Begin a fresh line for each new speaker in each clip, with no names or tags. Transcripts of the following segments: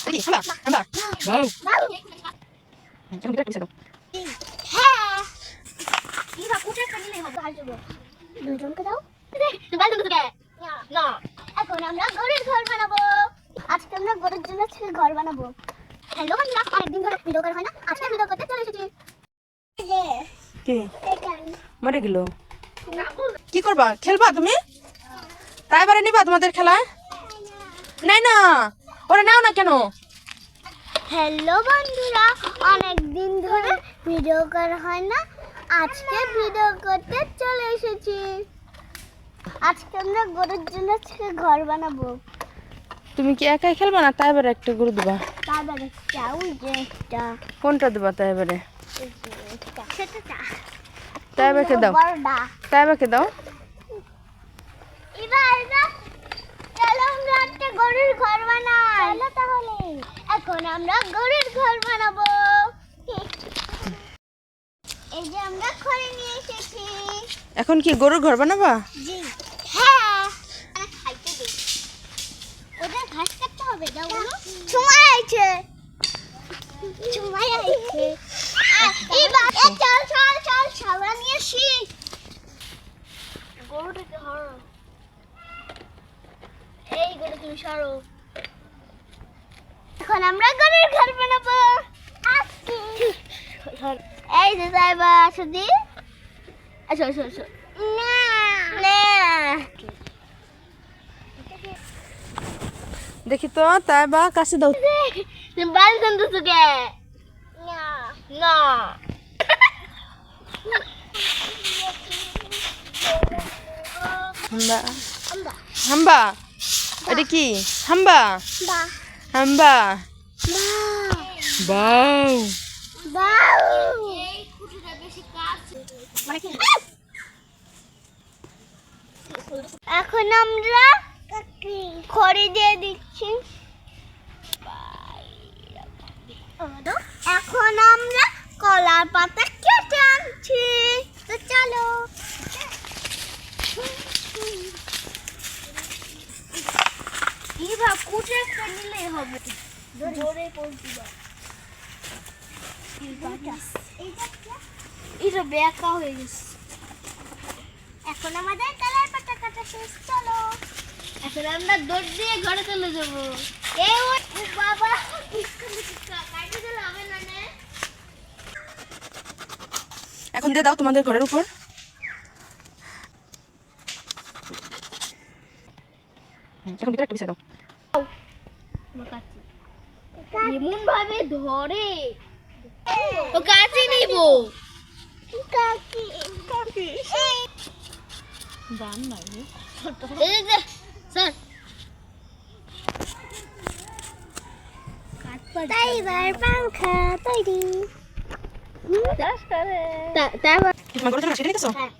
কি হাম্বা হাম্বা বাউ এখন এটা পিছে দাও
হ্যাঁ ইবা কোটে কাটলে হবে আর যাব দুজনকে দাও তুমি বালতি কোথায় না এখন আমরা গরুর ঘর বানাবো আজকে আমরা গরুর জন্য ছেলে ঘর বানাবো হ্যালো বন্ধুরা অনেকদিন ধরে ভিডিও করা হয় না আজকে ভিডিও করতে চলে এসেছি
কি মরে গেল কি করবা খেলবা তুমি তাই বারে নিবা তোমাদের খেলা নাই না ওরে নাও না কেন
হ্যালো বন্ধুরা অনেকদিন ধরে ভিডিও করা হয় না আজকে ভিডিও করতে চলে এসেছি আজকে আমরা গরুর জন্য ছেলে ঘর বানাবো
তুমি কি একাই খেলবা না তাই বারে একটা গরু দিবা
তারপরে চাউ যেটা
কোনটা দিবা তাই বারে
সেটা
তাই বারে দাও
বড়টা
তাই বারে দাও
এবার চলো আমরা একটা গরুর ঘর বানাই চলো তাহলে এখন আমরা গরুর ঘর বানাবো এই যে আমরা খড়ি নিয়ে এসেছি
এখন কি গরুর ঘর বানাবা
জি হ্যাঁ খাইতে দে ওদের ঘাস কাটতে হবে দাও সময় আছে এবার চল চল চল সাবরা নিয়ে আসি গরুটাকে ধরো এই গরু তুমি সরো এখন আমরা গরুর ঘর বানাবো আসছি এই যে সাইবা আসো দি আসো আসো আসো না না
দেখি তো তাই বা কাছে দাও
তুমি বাল দন্ত সুগে না না
হাম্বা হাম্বা এটা কি হাম্বা
বা
হাম্বা
বা
বাউ
বাউ এই খুঁটিটা বেশি কাজ এখন আমরা খড়ি দিয়ে দিচ্ছি এখন আমরা কলার পাতা কেটে আনছি তো চলো এইবার কুটে একটা নিলেই হবে জোরে পড়ছি এটা বেঁকা হয়ে গেছে এখন আমাদের কলার পাতা কাটা শেষ চলো এখন আমরা দৌড় দিয়ে ঘরে চলে যাবো এই বাবা কাটে দিলে হবে না নে
এখন দিয়ে দাও তোমাদের ঘরের উপর এখন ভিতরে একটা পিছে দাও
এমন ভাবে ধরে ও কাছে নিব কাকি কাকি
গান নাই
এই যে স্যার তাইবার পাংখা তৈরি তারপর
তোমার ঘরে সেটা নিতেছো
হ্যাঁ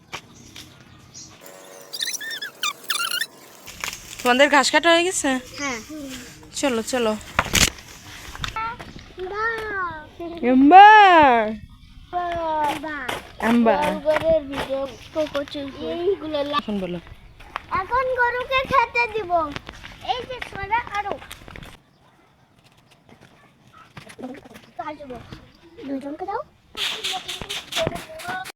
তোমাদের ঘাস কাটা হয়ে গেছে
হ্যাঁ
চলো চলো
বাহ
এম্বা
বাহ
আম্বা
গরুর ভিডিও করছি এইগুলো
এখন বলো
এখন গরুকে খেতে দিব এই যে সোনা আরো দুজনকে দাও